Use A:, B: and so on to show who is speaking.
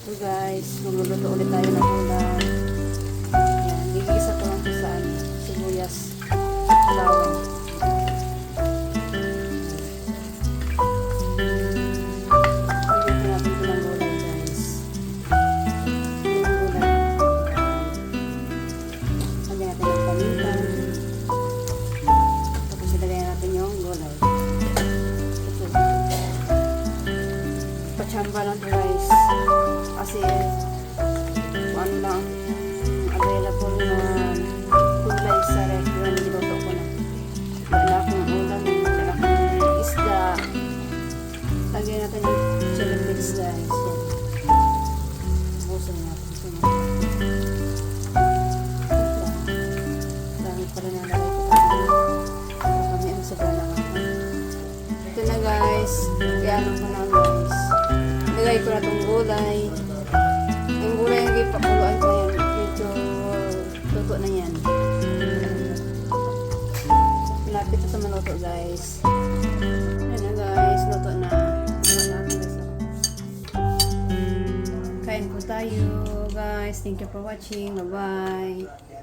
A: So guys, magluluto ulit tayo ng ulam. Yan, gigisa ko lang sa sibuyas, bawang. Lagyan natin ito ng gulay guys. Lagyan natin ng paminta. Tapos ilagay natin yung gulay. Ito. Pachamba lang ito guys. Kasi kung ano lang available na gulay sa restaurant, niluto ko na. Wala akong ulam, wala akong isda. Lagyan natin yung chili mix guys. Yan. Busin natin ito. Dami pala na lagay ko. Para kami ang sobra na nga. Ito na guys. Kaya ano ko na guys. Lagay ko na itong gulay. Yung gulay yung ipakuluan ko yan. Medyo luto na yan. Malapit na sa maluto guys. Ayan na guys. Luto na. Kain po tayo guys. Thank you for watching. Bye bye.